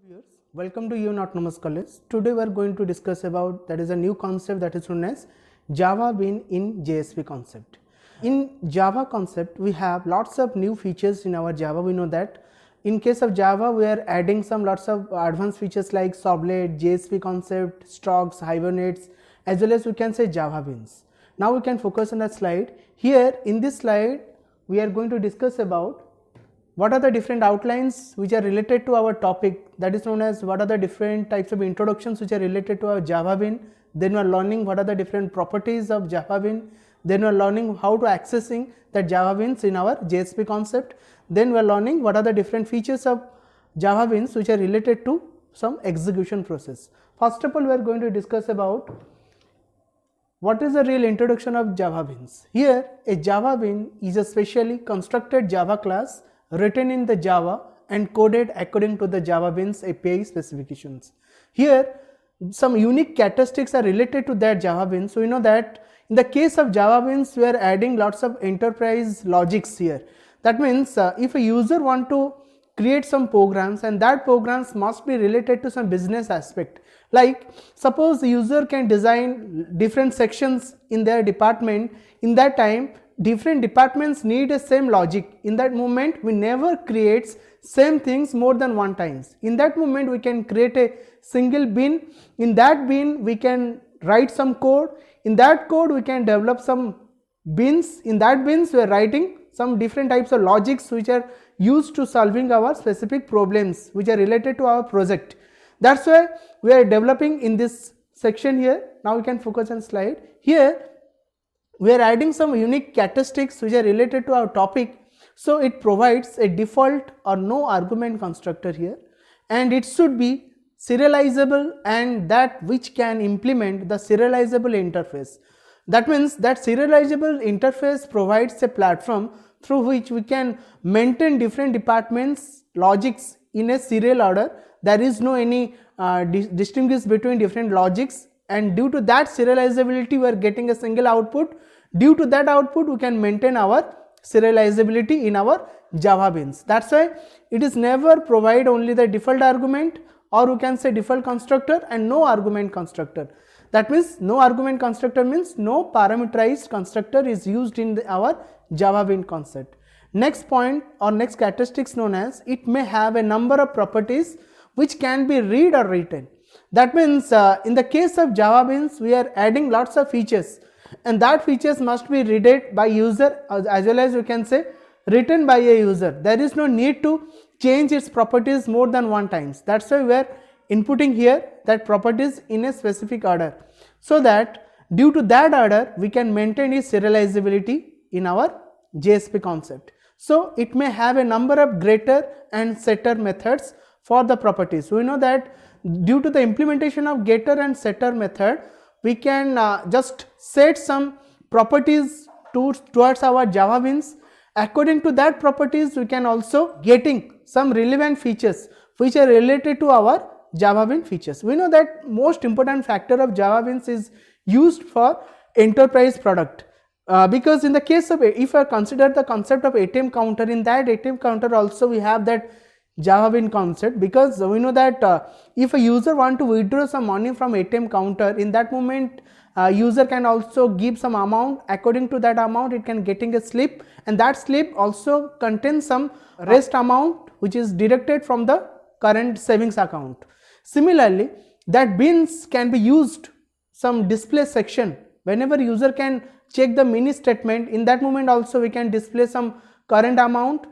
Viewers, welcome to UN Autonomous College. Today we are going to discuss about that is a new concept that is known as Java Bean in JSP concept. In Java concept, we have lots of new features in our Java. We know that in case of Java, we are adding some lots of advanced features like Servlet, JSP concept, stocks, hibernates, as well as we can say Java Beans. Now we can focus on that slide. Here in this slide, we are going to discuss about what are the different outlines which are related to our topic, that is known as what are the different types of introductions which are related to our Java Bean. Then we are learning what are the different properties of Java Bean. Then we are learning how to accessing that Java Beans in our JSP concept. Then we are learning what are the different features of Java Beans which are related to some execution process. First of all, we are going to discuss about what is the real introduction of Java Beans. Here a Java Bean is a specially constructed Java class written in the Java and coded according to the Java Beans API specifications. Here some unique characteristics are related to that Java Beans. So we know that in the case of Java Beans, we are adding lots of enterprise logics here. That means if a user want to create some programs, and that programs must be related to some business aspect. Like suppose the user can design different sections in their department. In that time, different departments need a same logic. In that moment, we never creates same things more than one times. In that moment, we can create a single bean. In that bean, we can write some code. In that code, we can develop some beans. In that beans, we are writing some different types of logics which are used to solving our specific problems which are related to our project. That's why we are developing in this section here. Now we can focus on slide. Here we are adding some unique characteristics which are related to our topic. So it provides a default or no argument constructor here, and it should be serializable and that which can implement the serializable interface. That means that serializable interface provides a platform through which we can maintain different departments logics in a serial order. There is no any distinguish between different logics, and due to that serializability we are getting a single output. Due to that output we can maintain our serializability in our Java Beans. That's why it is never provide only the default argument, or we can say default constructor and no argument constructor. That means no argument constructor means no parameterized constructor is used in our Java Bean concept. Next point or next characteristics known as it may have a number of properties which can be read or written. That means in the case of Java Beans we are adding lots of features, and that features must be read by user as well as you can say written by a user. There is no need to change its properties more than one times. That's why we are inputting here that properties in a specific order, so that due to that order we can maintain its serializability in our JSP concept. So it may have a number of greater and setter methods for the properties. We know that due to the implementation of getter and setter method, we can just set some properties towards our Java Beans. According to that properties, we can also getting some relevant features which are related to our Java Bean features. We know that most important factor of Java Beans is used for enterprise product. Because in the case of if I consider the concept of ATM counter, in that ATM counter also we have that Java Bean concept, because we know that if a user want to withdraw some money from ATM counter, in that moment user can also give some amount. According to that amount it can getting a slip, and that slip also contains some rest amount which is deducted from the current savings account. Similarly, that beans can be used some display section. Whenever user can check the mini statement, in that moment also we can display some current amount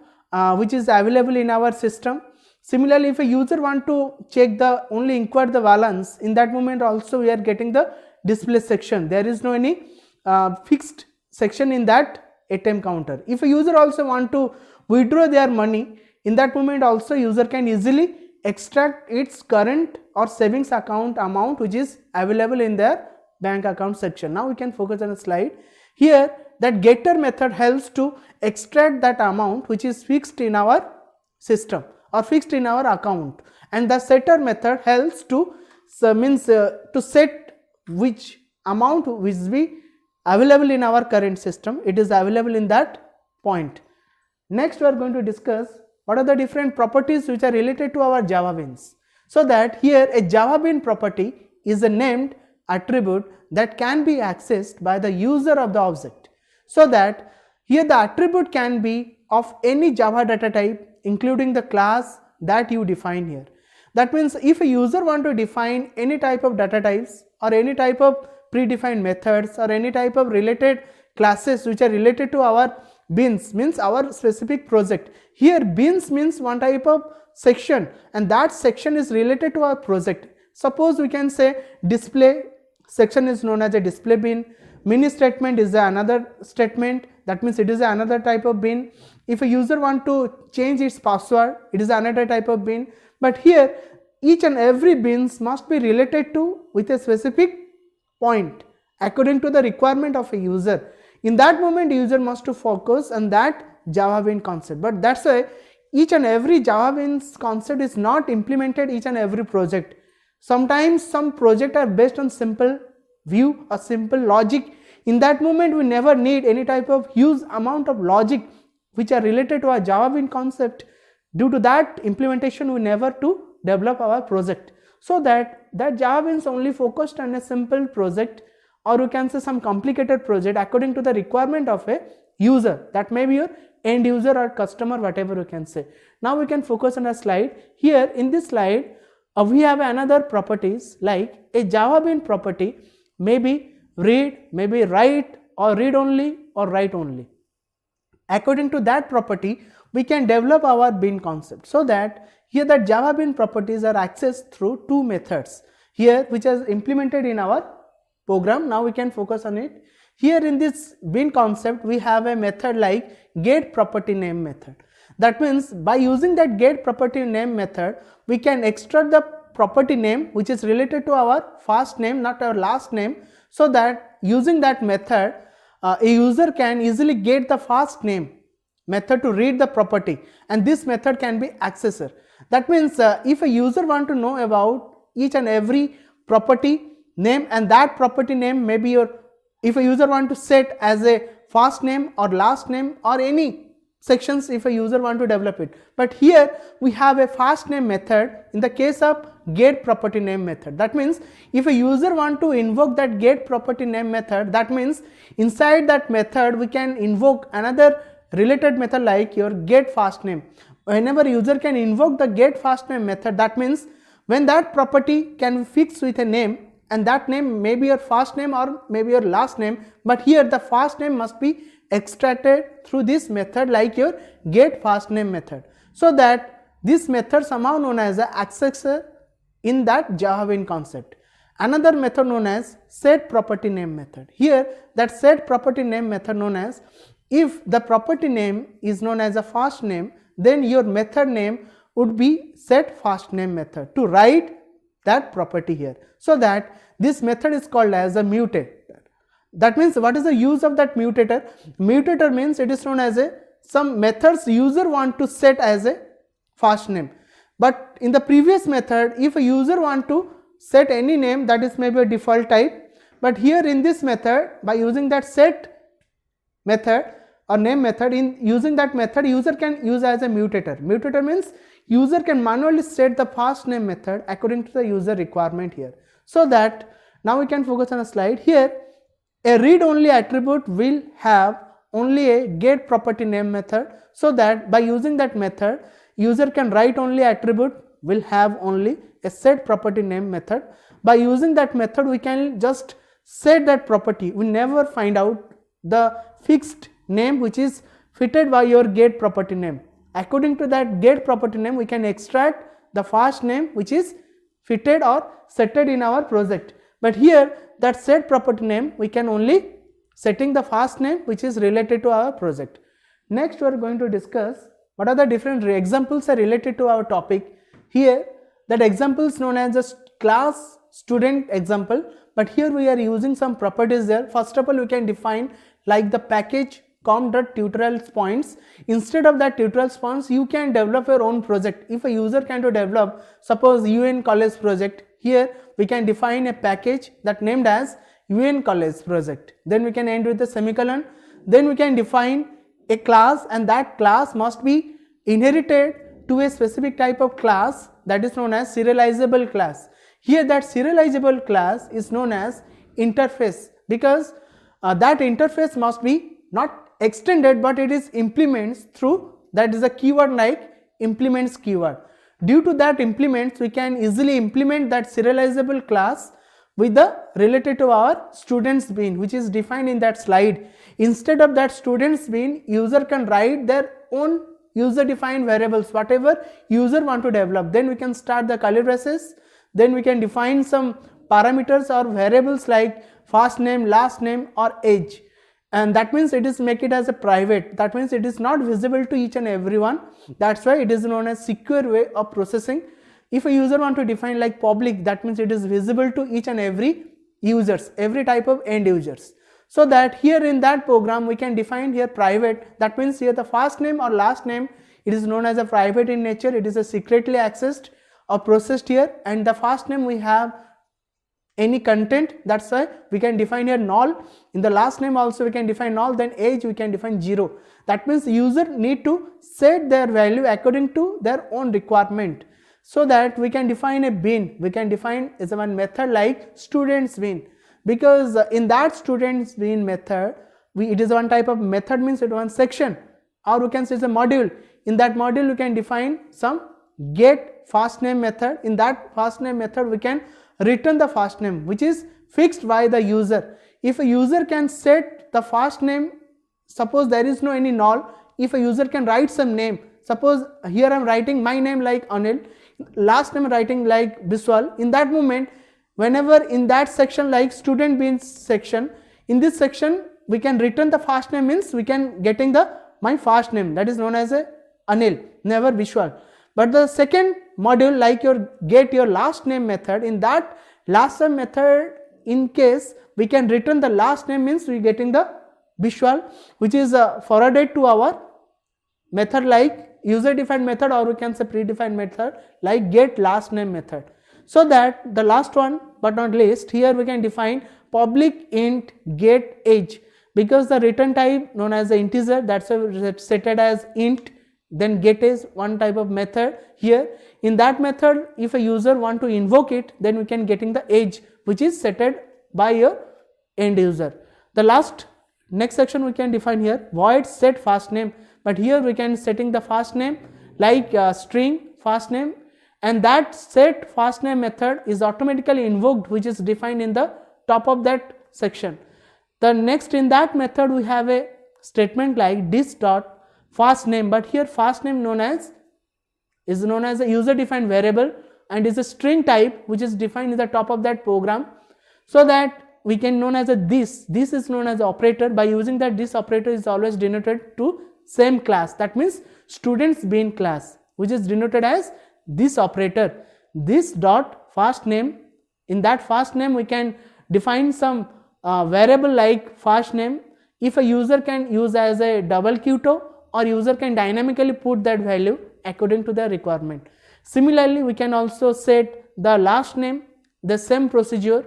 which is available in our system. Similarly, if a user want to check the only inquire the balance, in that moment also we are getting the display section. There is no any fixed section in that ATM counter. If a user also want to withdraw their money, in that moment also user can easily extract its current or savings account amount which is available in their bank account section. Now we can focus on a slide. Here that getter method helps to extract that amount which is fixed in our system or fixed in our account, and the setter method helps to to set which amount which be available in our current system, it is available in that point. Next we are going to discuss what are the different properties which are related to our Java Beans. So that here a Java Bean property is a named attribute that can be accessed by the user of the object. So that here the attribute can be of any Java data type, including the class that you define here. That means if a user want to define any type of data types or any type of predefined methods or any type of related classes which are related to our beans, means our specific project. Here beans means one type of section, and that section is related to our project. Suppose we can say display section is known as a display bean, mini statement is another statement, that means it is another type of bean. If a user want to change its password, it is another type of bean. But here each and every beans must be related to with a specific point according to the requirement of a user. In that moment user must to focus on that Java Bean concept, but that's why each and every Java Beans concept is not implemented each and every project. Sometimes some projects are based on simple view or simple logic. In that moment we never need any type of huge amount of logic which are related to our Java Bean concept. Due to that implementation we never to develop our project. So that Java Beans only focused on a simple project, or you can say some complicated project according to the requirement of a user, that may be your end user or customer, whatever you can say. Now we can focus on a slide. Here in this slide we have another properties, like a Java Bean property may be read, maybe write, or read only or write only. According to that property we can develop our bean concept. So that here the Java Bean properties are accessed through two methods here which is implemented in our program. Now we can focus on it. Here in this bean concept we have a method like get property name method. That means by using that get property name method we can extract the property name which is related to our first name, not our last name. So that using that method a user can easily get the first name method to read the property, and this method can be accessor. That means if a user want to know about each and every property name, and that property name may be your, if a user want to set as a first name or last name or any sections if a user want to develop it. But here we have a first name method in the case of get property name method. That means if a user want to invoke that get property name method, that means inside that method we can invoke another related method like your get first name. Whenever user can invoke the get first name method, that means when that property can be fixed with a name, and that name may be your first name or maybe your last name, but here the first name must be extracted through this method like your get first name method. So that this method somehow known as a accessor in that Java Bean concept. Another method known as set property name method. Here that set property name method known as, if the property name is known as a first name, then your method name would be set first name method to write that property here. So that this method is called as a mutator. That means what is the use of that mutator? Mutator means it is known as a some methods user want to set as a first name. But in the previous method, if a user want to set any name, that is maybe a default type, but here in this method by using that set method or name method, in using that method user can use as a mutator. Mutator means user can manually set the first name method according to the user requirement here. So that now we can focus on a slide. Here a read only attribute will have only a get property name method. So that by using that method user can write only attribute will have only a set property name method. By using that method we can just set that property. We never find out the fixed name which is fitted by your get property name. According to that get property name we can extract the first name which is fitted or setted in our project. But here that set property name we can only setting the first name which is related to our project. Next we are going to discuss what are the different examples are related to our topic. Here that example is known as a class student example, but here we are using some properties there. First of all we can define like the package com.tutorials points. Instead of that tutorials points you can develop your own project. If a user can to develop suppose UN college project, here we can define a package that named as UN college project. Then we can end with a semicolon. Then we can define a class, and that class must be inherited to a specific type of class that is known as serializable class. Here that serializable class is known as interface, because that interface must be not extended, but it is implements through, that is a keyword like implements keyword. Due to that implements, we can easily implement that serializable class with the related to our students bean, which is defined in that slide. Instead of that students bean, user can write their own user defined variables, whatever user want to develop. Then we can start the curly braces, then we can define some parameters or variables like first name, last name or age, and that means it is make it as a private, that means it is not visible to each and everyone. That's why it is known as secure way of processing. If a user want to define like public, that means it is visible to each and every users, every type of end users. So that here in that program we can define here private, that means here the first name or last name, it is known as a private in nature, it is a secretly accessed or processed here, and the first name we have any content, that's why we can define here null. In the last name also we can define null, then age we can define 0. That means the user need to set their value according to their own requirement. So that we can define a bean, we can define as one method like students bean, because in that students bean method, it is one type of method, means it one section, or we can say it's a module. In that module we can define some get first name method. In that first name method we can return the first name, which is fixed by the user. If a user can set the first name, suppose there is no any null, if a user can write some name, suppose here I am writing my name like Anil, last name writing like Biswal, in that moment whenever in that section like student beans section, in this section we can return the first name, means we can getting the my first name, that is known as a Anil, never Biswal. But the second module like your get your last name method, in that last name method, in case we can return the last name, means we getting the Biswal, which is forwarded to our method like user defined method, or we can say predefined method like get last name method. So that the last one but not least, here we can define public int get age, because the return type known as the integer, that's set as int, then get is one type of method here. In that method if a user want to invoke it, then we can getting the age, which is set by your end user. The next section we can define here void set first name, but here we can setting the first name like string first name, and that set first name method is automatically invoked, which is defined in the top of that section. The next in that method we have a statement like this dot first name, but here first name is known as a user defined variable and is a string type, which is defined in the top of that program. So that we can known as a this is known as operator. By using that, this operator is always denoted to same class, that means students bean class, which is denoted as this operator. This dot first name, in that first name we can define some variable like first name. If a user can use as a double quote, or user can dynamically put that value according to the requirement. Similarly, we can also set the last name, the same procedure.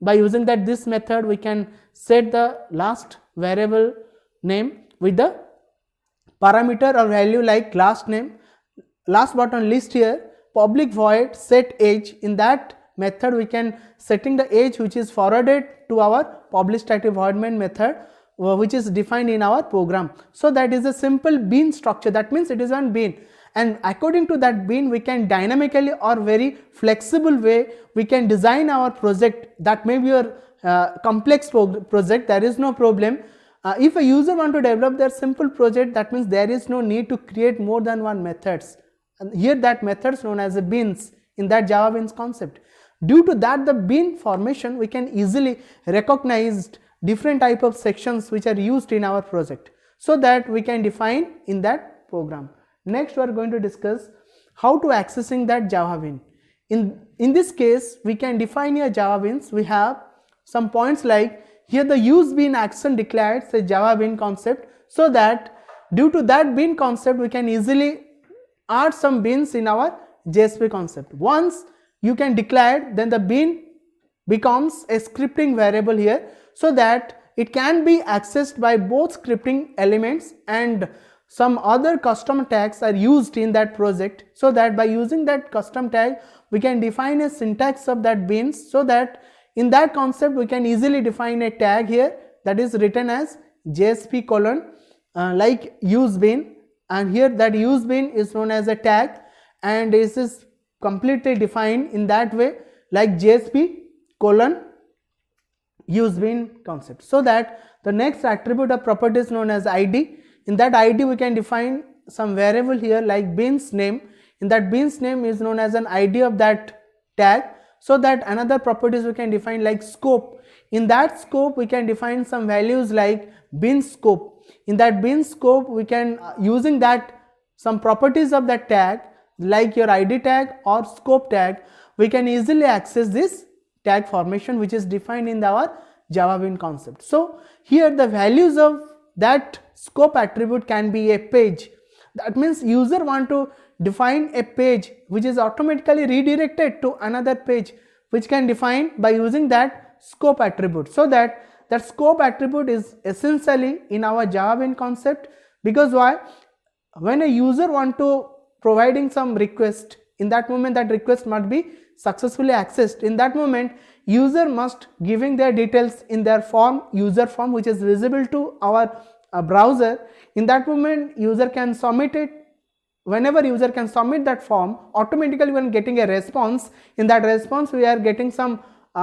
By using that this method we can set the last variable name with the parameter or value like last name. Last but not least here, public void set age. In that method we can setting the age, which is forwarded to our public static void main method, which is defined in our program. So that is a simple bean structure, that means it is one bean, and according to that bean we can dynamically or very flexible way we can design our project. That may be your complex project, there is no problem. If a user want to develop their simple project, that means there is no need to create more than one methods, and here that methods known as a beans in that Java beans concept. Due to that, the bean formation we can easily recognize different type of sections which are used in our project, so that we can define in that program. Next we are going to discuss how to accessing that Java bean. In this case we can define a Java beans. We have some points like here the use bean action declares a Java bean concept, so that due to that bean concept we can easily add some beans in our JSP concept. Once you can declare, then the bean becomes a scripting variable here, so that it can be accessed by both scripting elements, and some other custom tags are used in that project, so that by using that custom tag we can define a syntax of that beans, so that in that concept we can easily define a tag here that is written as JSP colon like use bean, and here that use bean is known as a tag, and this is completely defined in that way like JSP colon use bean concept. So that the next attribute of property is known as ID. In that ID we can define some variable here like beans name. In that beans name is known as an ID of that tag. So that another properties we can define like scope. In that scope we can define some values like bin scope. In that bin scope we can using that some properties of that tag like your ID tag or scope tag, we can easily access this tag formation which is defined in our Java Bean concept. So here the values of that scope attribute can be a page. That means user want to define a page which is automatically redirected to another page which can define by using that scope attribute. So that scope attribute is essentially in our Java Bean concept, because why? When a user want to providing some request, in that moment that request must be successfully accessed. In that moment user must giving their details in their form, user form, which is visible to our browser. In that moment user can submit it. Whenever user can submit that form, automatically when getting a response, in that response we are getting some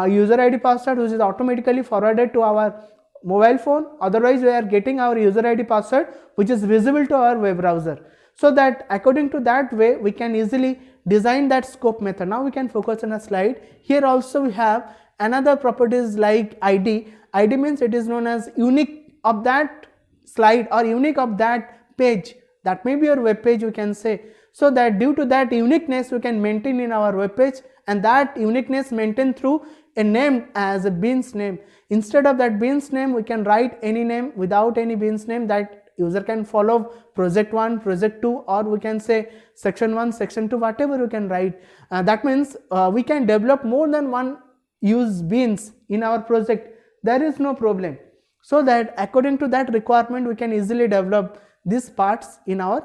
user ID password which is automatically forwarded to our mobile phone. Otherwise we are getting our user ID password which is visible to our web browser. So that according to that way we can easily design that scope method. Now we can focus on a slide. Here also we have another properties like ID. ID means it is known as unique of that slide or unique of that page. That may be your web page, you can say. So that due to that uniqueness we can maintain in our web page, and that uniqueness maintained through a name as a beans name. Instead of that beans name we can write any name without any beans name that user can follow project 1, project 2, or we can say section 1, section 2, whatever you can write. That means we can develop more than one use beans in our project. There is no problem. So that according to that requirement we can easily develop these parts in our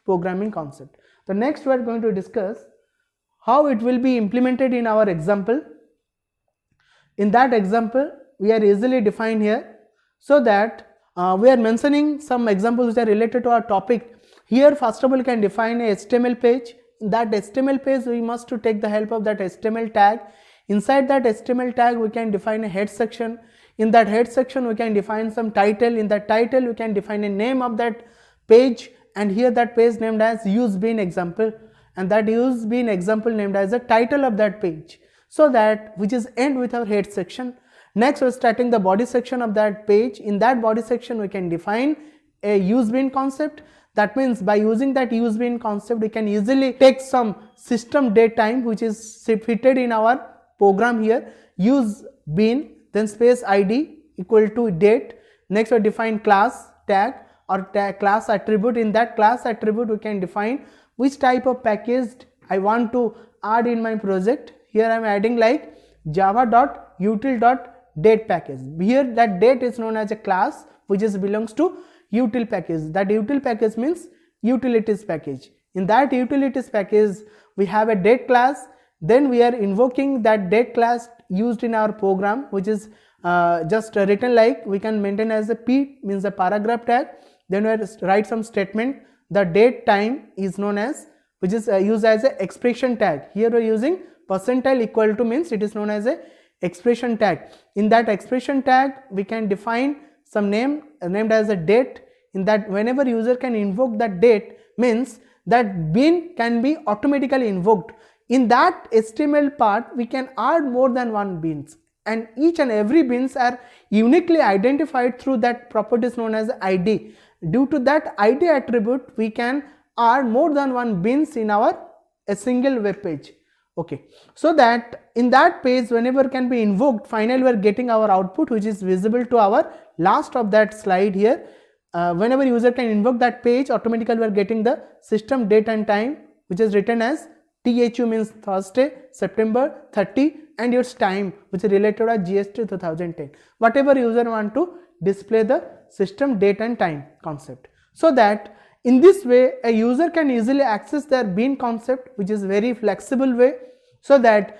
programming concept. The next we are going to discuss how it will be implemented in our example. In that example we are easily defined here, so that we are mentioning some examples which are related to our topic. Here first of all you can define a HTML page. In that HTML page we must to take the help of that HTML tag. Inside that HTML tag we can define a head section. In that head section we can define some title. In that title we can define a name of that page, and here that page named as use bean example, and that use bean example named as the title of that page. So that which is end with our head section. Next we are starting the body section of that page. In that body section we can define a use bean concept. That means by using that use bean concept we can easily take some system date time which is fitted in our program here. Use bean then space ID equal to date. Next we define class tag or class attribute. In that class attribute we can define which type of package I want to add in my project. Here I am adding like java.util.date package. Here that date is known as a class which is belongs to util package. That util package means utilities package. In that utilities package we have a date class. Then we are invoking that date class used in our program, which is just written like we can maintain as a p means a paragraph tag. Then we write some statement. The date time is known as, which is used as a expression tag. Here we are using percentile equal to means it is known as a expression tag. In that expression tag we can define some name named as a date. In that whenever user can invoke that date means that bean can be automatically invoked. In that HTML part we can add more than one beans, and each and every beans are uniquely identified through that properties known as ID. Due to that ID attribute we can add more than one beans in a single web page. Okay, so that in that page whenever can be invoked, finally we are getting our output which is visible to our last of that slide here. Whenever user can invoke that page, automatically we are getting the system date and time which is written as THU means Thursday, September 30, and its time which is related to GST 2010. Whatever user want to display the system date and time concept. so that in this way a user can easily access their bean concept, which is very flexible way, so that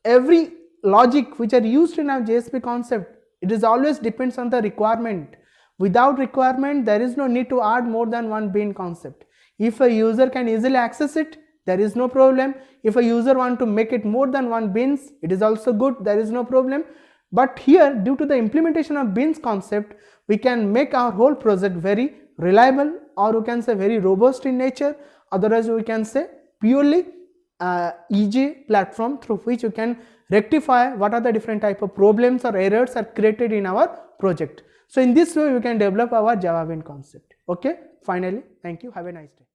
every logic which are used in our JSP concept, it is always depends on the requirement. Without requirement, there is no need to add more than one bean concept. If a user can easily access it, there is no problem. If a user want to make it more than one beans, it is also good, there is no problem. But here, due to the implementation of beans concept, we can make our whole project very reliable, or we can say very robust in nature. Otherwise, we can say purely easy platform through which you can rectify what are the different type of problems or errors are created in our project. So in this way, we can develop our Java Bean concept. Okay, finally, thank you, have a nice day.